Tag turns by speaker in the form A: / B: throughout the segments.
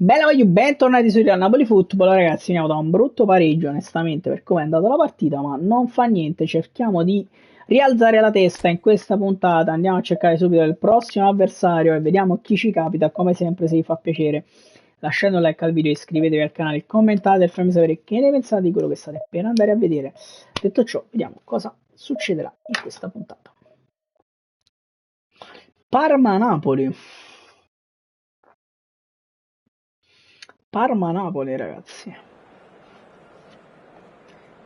A: Bella voglio, bentornati su Real Napoli Football, ragazzi. Andiamo da un brutto pareggio, onestamente, per come è andata la partita, ma non fa niente. Cerchiamo di rialzare la testa in questa puntata. Andiamo a cercare subito il prossimo avversario e vediamo chi ci capita. Come sempre, se vi fa piacere, lasciate un like al video, iscrivetevi al canale, commentate e fammi sapere che ne pensate di quello che state per andare a vedere. Detto ciò, vediamo cosa succederà in questa puntata. Parma-Napoli. Parma-Napoli, ragazzi.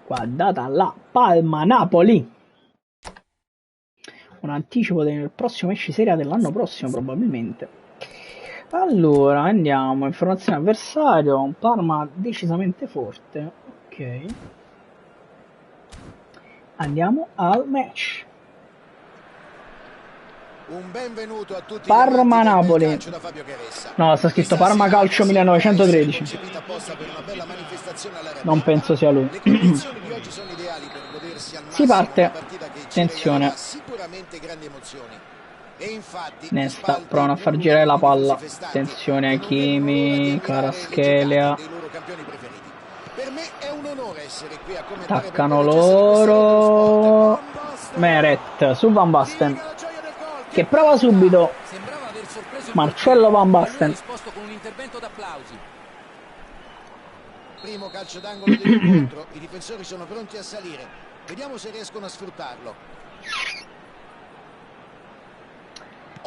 A: Guardata la Palma-Napoli. Un anticipo del prossimo esce serie dell'anno prossimo, probabilmente. Allora, andiamo. Informazione avversario. Un Parma decisamente forte. Ok. Andiamo al match.
B: Un benvenuto a tutti
A: Parma-Napoli. No, sta scritto Parma Calcio 1913. Non penso sia lui. Si parte. Attenzione. Nesta, provano a far girare la palla. Attenzione Hakimi, Kvaratskhelia. Attaccano loro. Meret su Van Basten, che prova subito. Marcello Van Basten.
B: Primo calcio d'angolo dell'incontro. I difensori sono pronti a salire. Vediamo se riescono a sfruttarlo.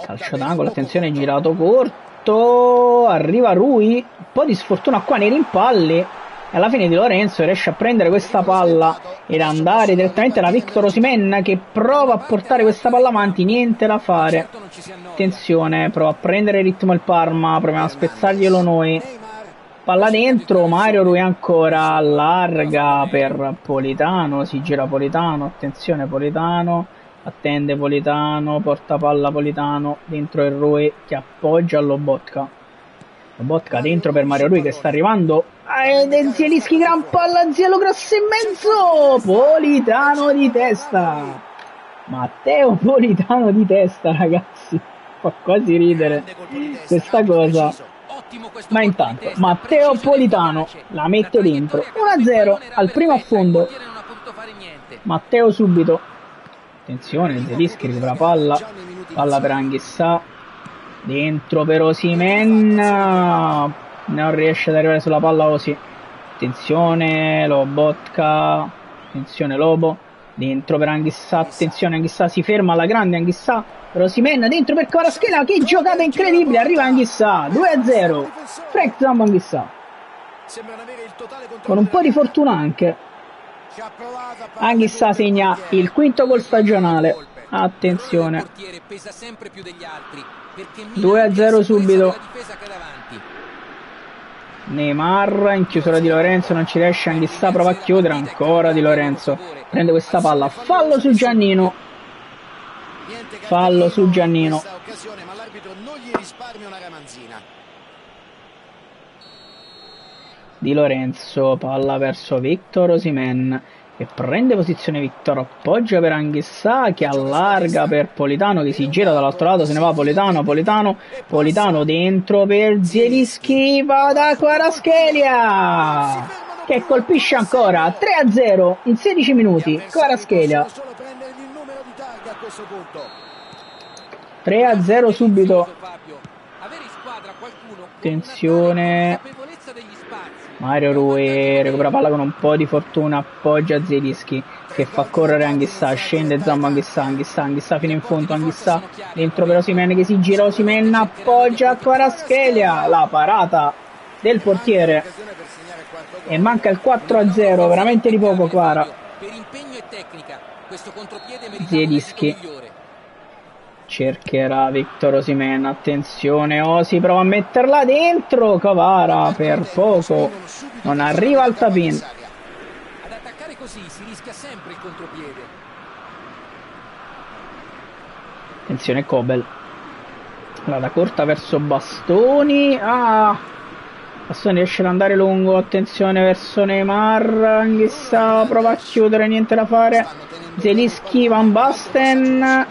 A: Calcio d'angolo, attenzione, girato corto. Arriva Rui. Un po' di sfortuna qua nei rimpalli. E alla fine Di Lorenzo riesce a prendere questa palla ed andare direttamente da Victor Osimhen, che prova a portare questa palla avanti. Niente da fare. Attenzione, prova a prendere il ritmo il Parma. Proviamo a spezzarglielo noi. Palla dentro, Mario Rui ancora allarga per Politano. Si gira Politano. Attenzione Politano. Attende Politano. Porta palla Politano. Dentro il Rui che appoggia Lobotka. Lobotka dentro per Mario Rui che sta arrivando. Zielinski, gran palla, Zielo grosso in mezzo. Politano di testa. Matteo Politano di testa, ragazzi. Fa quasi ridere questa cosa. Ma intanto Matteo Politano la mette dentro. 1-0 al primo affondo. Matteo subito. Attenzione, Zielinski recupera palla. Palla per Anghissà. Dentro per Osimhen. Non riesce ad arrivare sulla palla Osi. Attenzione Lobotka. Attenzione Lobo. Dentro per Anghissà. Attenzione Anghissà, si ferma alla grande Anghissà. Per Osimhen dentro per Kvaratskhelia. Che giocata incredibile. Arriva Anghissà. 2-0. Frank Zambo Anghissà. Con un po' di fortuna anche. Anghissà segna il quinto gol stagionale. Attenzione. 2-0 subito. Neymar in chiusura Di Lorenzo, non ci riesce. Anghissà prova a chiudere, ancora Di Lorenzo prende questa palla. Fallo su Giannino. Fallo su Giannino. Di Lorenzo, palla verso Victor Osimhen, che prende posizione Victor, appoggia per Anghissà, che allarga per Politano, che si gira dall'altro lato, se ne va Politano dentro per Zielinski, va da Kvaratskhelia, che colpisce ancora. 3-0 in 16 minuti. Kvaratskhelia 3-0 subito. Attenzione Mario Rui, recupera palla con un po' di fortuna, appoggia Zielinski che fa correre Anghissà, scende Zambo Anghissà fino in fondo, Anghissà dentro per Osimhen che si gira, Osimhen appoggia Kvaratskhelia, la parata del portiere e manca il 4-0, veramente di poco Kvara. Zielinski cercherà Victor Osimhen, attenzione Osi, prova a metterla dentro, Kvara per poco non arriva al tap-in.
C: Ad attaccare così si rischia sempre il contropiede.
A: Attenzione Kobel, la corta verso Bastoni. Bastoni riesce ad andare lungo, attenzione verso Neymar, Anghissà prova a chiudere, niente da fare. Zielinski, Van Basten,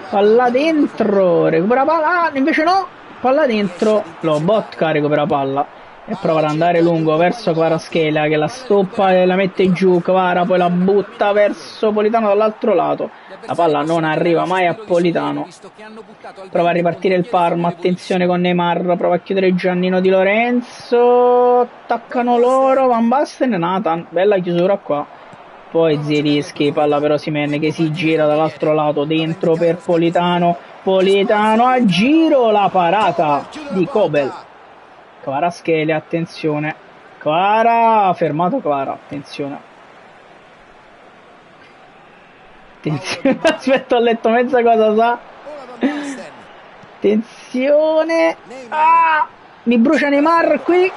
A: palla dentro, recupera palla, invece no, palla dentro, Lobotka recupera palla e prova ad andare lungo verso Kvaratskhelia che la stoppa e la mette giù. Kvara poi la butta verso Politano dall'altro lato, la palla non arriva mai a Politano, prova a ripartire il Parma, attenzione con Neymar, prova a chiudere Giannino Di Lorenzo, attaccano loro, Van Basten e Nathan, bella chiusura qua. Poi Zielinski, palla per Osimhen che si gira dall'altro lato, dentro per Politano, Politano a giro, la parata di Kobel. Kvaratskhelia, attenzione, Kvara, fermato Kvara, attenzione. Aspetta, ho letto mezza cosa, sa. Attenzione, mi brucia Neymar qui.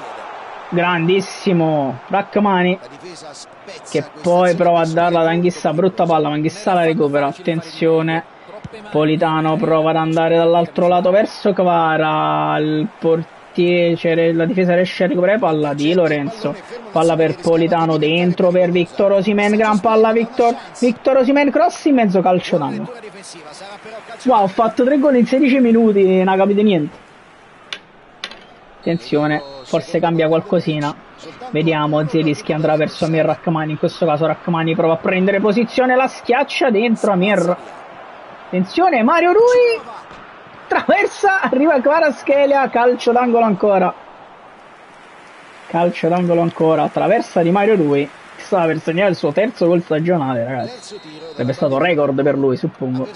A: Grandissimo Rachmani che poi prova a darla ad Anghissà, brutta palla ma Anghissà la recupera, attenzione. Politano prova ad andare dall'altro lato verso Kvara, il portiere, la difesa riesce a recuperare palla di Lorenzo, palla per Politano, dentro per Victor Osimhen, gran palla Victor Osimhen, cross in mezzo, calcio d'angolo. Wow, ho fatto 3 gol in 16 minuti, non capite niente. Attenzione, forse cambia qualcosina, vediamo. Zielinski andrà verso Amir Rachmani, in questo caso Rachmani prova a prendere posizione, la schiaccia dentro Amir, attenzione Mario Rui, traversa, arriva Kvaratskhelia, calcio d'angolo ancora, traversa di Mario Rui, stava per segnare il suo terzo gol stagionale, ragazzi, sarebbe stato record per lui, suppongo.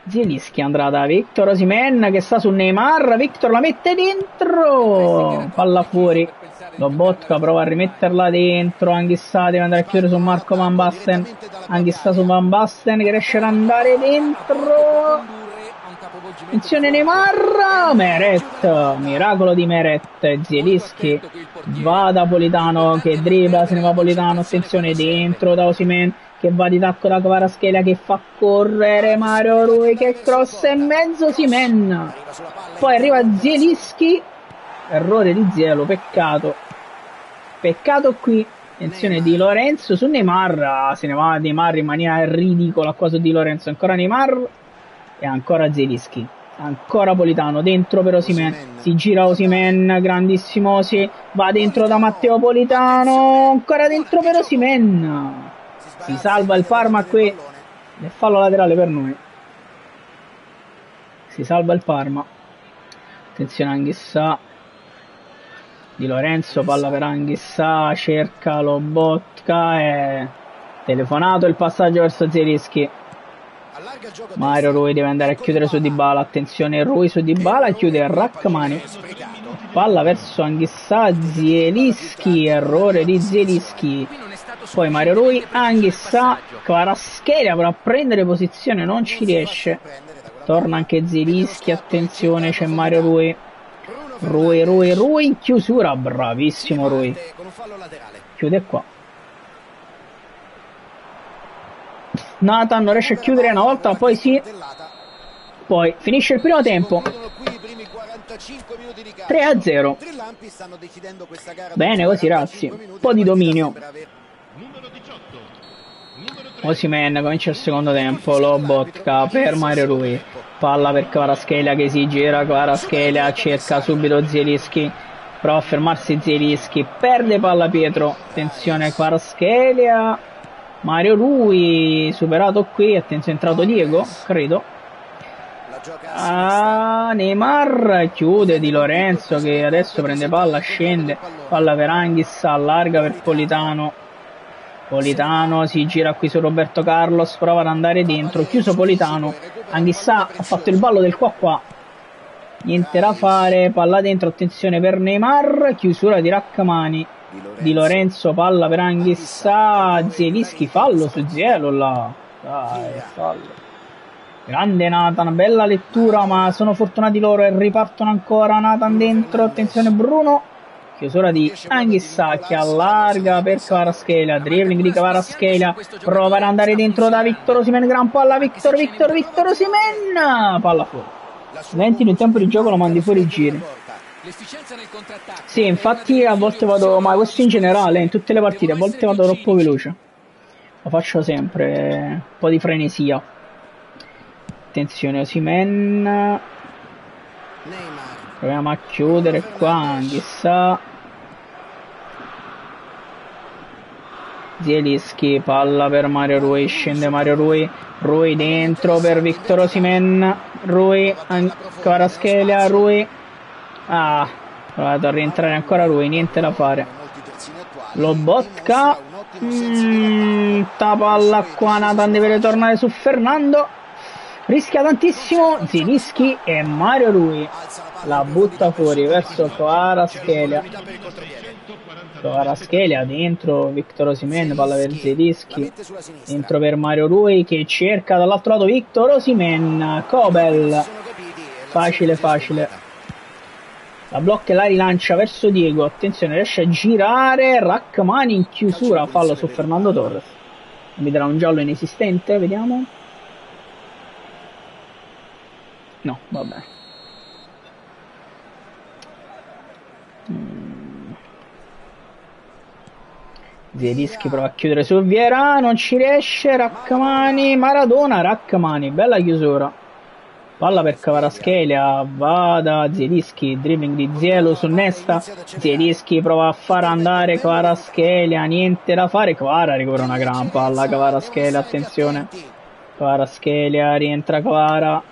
A: Zielinski andrà da Victor Osimhen che sta su Neymar, Victor la mette dentro, palla fuori, Lobotka prova a rimetterla dentro, Anghissà deve andare a chiudere su Marco Van Basten, Anghissà su Van Basten che riesce ad andare dentro, attenzione Neymar, Meret, miracolo di Meret, Zielinski va da Politano che dribbla, se ne va Politano, attenzione dentro da Osimhen che va di tacco da Kvaratskhelia che fa correre Mario Rui che crossa in mezzo Osimhen, poi arriva Zielinski, errore di Zielo, peccato qui, attenzione Di Lorenzo su Neymar, se ne va Neymar in maniera ridicola qua su Di Lorenzo, ancora Neymar e ancora Zielinski, ancora Politano dentro per Osimhen, si gira Osimhen, grandissimo Osi, va dentro da Matteo Politano, ancora dentro per Osimhen, si salva il Parma qui, nel fallo laterale per noi, si salva il Parma, attenzione Anghissà, Di Lorenzo, palla per Anghissà, cerca Lobotka e telefonato il passaggio verso Zielinski. Mario Rui deve andare a chiudere su Dybala, attenzione Rui su Dybala, chiude Rachmani, palla verso Anghissà, Zielinski, errore di Zielinski, poi Mario Rui, Anghissà, Kvaratskhelia prova a prendere posizione, non ci riesce, torna anche Zielinski, attenzione c'è Mario Rui, Rui in chiusura, bravissimo Rui, chiude qua. Nathan non riesce a chiudere una volta, poi sì, poi finisce il primo tempo 3-0, bene così ragazzi, un po' di dominio. Osimhen comincia il secondo tempo, Lobotka per Mario Rui, palla per Kvaratskhelia che si gira, Kvaratskhelia cerca subito Zielinski, prova a fermarsi Zielinski, perde palla Pietro, attenzione Kvaratskhelia, Mario Rui superato qui, attenzione è entrato Diego, credo, Neymar chiude Di Lorenzo che adesso prende palla, scende, palla per Anghissà, allarga per Politano si gira qui su Roberto Carlos, prova ad andare dentro, chiuso Politano, Anghissà ha fatto il ballo del qua, niente da fare, palla dentro, attenzione per Neymar, chiusura di Rachmani, Di Lorenzo, palla per Anghissà, Zielinski, fallo su Zielo là, dai, fallo, grande Nathan, bella lettura ma sono fortunati loro e ripartono ancora, Nathan dentro, attenzione Bruno, chiusura di Anghissà che allarga per Kvaratskhelia, dribbling di Kvaratskhelia, prova ad andare dentro da Victor Osimhen, gran palla Victor Osimhen, palla fuori, 20 nel tempo di gioco lo mandi fuori giri. Sì, infatti a volte vado, ma questo in generale, in tutte le partite, a volte vado troppo veloce, lo faccio sempre, un po' di frenesia. Attenzione Osimhen, Proviamo a chiudere qua, chissà. Zielinski, palla per Mario Rui, scende Mario Rui, Rui dentro per Victor Osimhen, Rui, Kvaratskhelia, Rui, provato a rientrare ancora Rui, niente da fare. Lobotka, sta palla qua, Nathan deve tornare su Fernando, rischia tantissimo, Zielinski e Mario Rui la butta fuori verso Kvaratskhelia. Kvaratskhelia dentro Victor Osimhen, palla per Zielinski, dentro per Mario Rui che cerca dall'altro lato Victor Osimhen, Kobel, facile, la blocca e la rilancia verso Diego, attenzione, riesce a girare, Rachmani in chiusura, fallo su Fernando Torres, mi darà un giallo inesistente, vediamo, no, vabbè. Zielinski prova a chiudere su Vieira, non ci riesce, Rachmani, Maradona, Rachmani, bella chiusura, palla per Kvaratskhelia, vada Zielinski, dribbling di Zielo su Nesta, Zielinski prova a far andare Kvaratskhelia, niente da fare, Kvara recupera una gran palla, Kvaratskhelia, attenzione, Kvaratskhelia, rientra Kvara,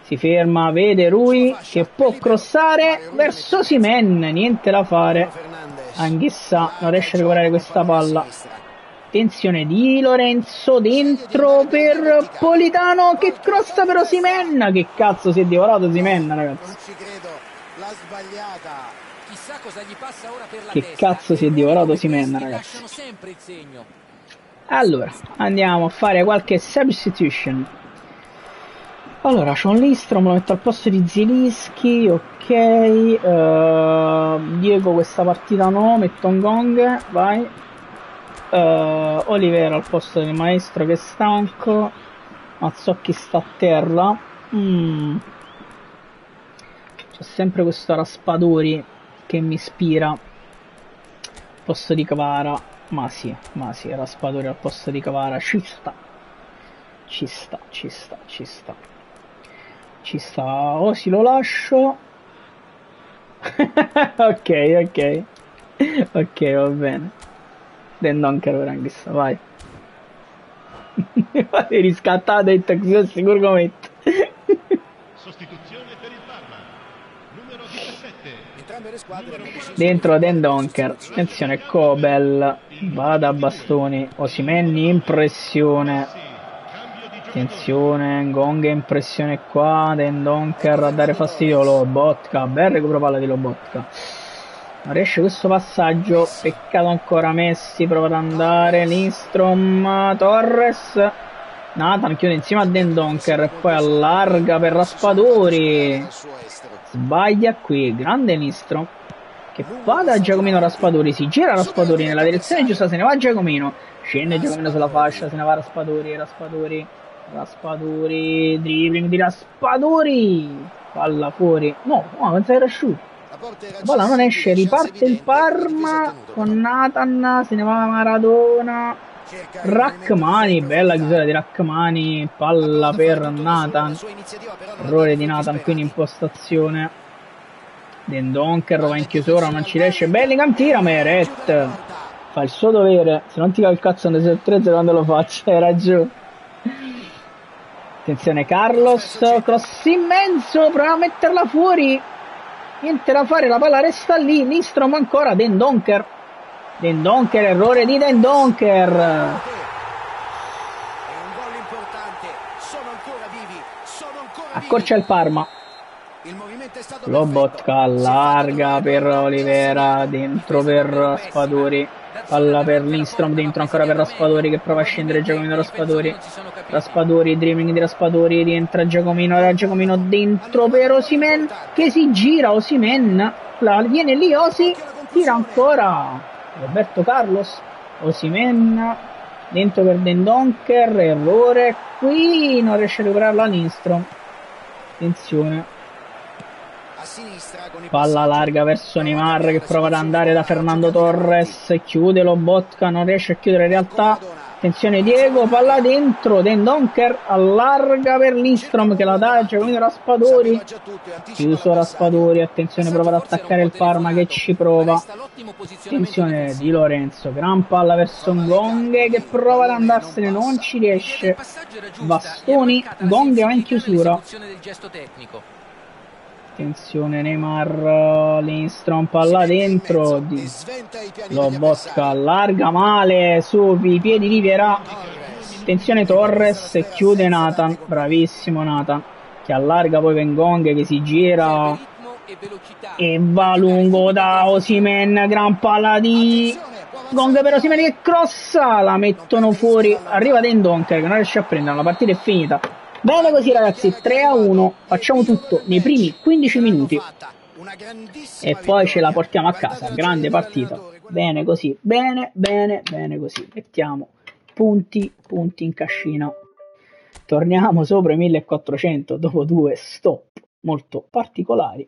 A: si ferma, vede Rui che può crossare verso Osimhen, niente da fare. Anghissa non riesce a recuperare questa palla, attenzione di Lorenzo dentro per Politano che crossa per Osimhen, che cazzo si è divorato Osimhen, ragazzi,
B: Non ci credo, l'ha sbagliata.
C: Chissà cosa gli passa ora per la
A: che
C: testa.
A: cazzo si è divorato Osimhen, ragazzi.
C: Lasciano sempre il segno.
A: Allora andiamo a fare qualche substitution. Allora, c'ho un Lindstrom, lo metto al posto di Zielinski, ok, Diego questa partita no, metto un gong, vai, Olivera al posto del maestro che è stanco, Mazzocchi sta a terra, c'è sempre questo Raspadori che mi ispira, al posto di Kvara, ma sì, Raspadori al posto di Kvara, ci sta, Osi lo lascio. ok, va bene. Dendonker ora anche sta, vai. Riscattato il taxi sicuro come metto.
D: Sostituzione per il Parma. Numero 17.
B: Entrambe le squadre hanno deciso
A: Dentro Dendonker. Attenzione, Kobel. Vada a bastoni. Osimhen in pressione. Attenzione, Gong in pressione qua, Dendonker a dare fastidio, Lobotka, bel recupero palla di Lobotka, non riesce questo passaggio, peccato ancora Messi, prova ad andare, Lindstrom, Torres, Nathan chiude insieme a Dendonker e poi allarga per Raspadori, sbaglia qui, grande Lindstrom, che va da Giacomino Raspadori, si gira Raspadori nella direzione giusta, se ne va Giacomino, scende Giacomino sulla fascia, se ne va Raspadori, dribbling di Raspadori, palla fuori, no, pensa era asciutto, la palla non esce, riparte il Parma con Nathan, se ne va Maradona, Rachmani, bella chiusura di Rachmani, palla per Nathan, errore di Nathan quindi impostazione, Dendonker va in chiusura, non ci riesce, Bellingham tira, Meret fa il suo dovere, se non ti va il cazzo nel 6-3 quando lo faccio, hai ragione. Attenzione Carlos, cross in mezzo, prova a metterla fuori, niente da fare, la palla resta lì, Lindstrom ancora, Dendonker, errore di Dendonker.
B: È un gol importante, sono ancora vivi.
A: Accorcia il Parma.
B: Il movimento è stato
A: Lobotka allarga per Olivera, dentro per Raspadori, palla per Lindstrom, dentro ancora per Raspadori che prova a scendere Giacomino Raspadori, dribbling di Raspadori, rientra Giacomino dentro per Osimhen che si gira, Osimhen viene lì, Osi tira ancora Roberto Carlos, Osimhen dentro per Dendonker, errore qui, non riesce a recuperarla Lindstrom, attenzione, palla larga verso Neymar che prova ad andare da Fernando Torres, chiude Lobotka, non riesce a chiudere in realtà, Attenzione Diego, palla dentro, Dendoncker allarga per Lindstrom che la taglia con Raspadori. Chiuso Raspadori, attenzione, prova ad attaccare il Parma che ci prova. Attenzione Di Lorenzo, gran palla verso Ngonghe che prova ad andarsene, non ci riesce. Bastoni, Ngonghe va in chiusura. Attenzione Neymar, Lindstrom, palla dentro, Lobotka allarga male sui piedi di Vieira. Attenzione Torres, chiude Nathan, bravissimo Nathan, che allarga poi Ngonghe che si gira e va lungo da Osimhen, gran palla di Ngonghe per Osimhen che crossa, la mettono fuori, arriva Dendoncker che non riesce a prendere, la partita è finita. Bene così ragazzi, 3-1, facciamo tutto nei primi 15 minuti e poi ce la portiamo a casa, grande partita, bene così, bene così, mettiamo punti in cascina, torniamo sopra i 1400 dopo 2 stop molto particolari.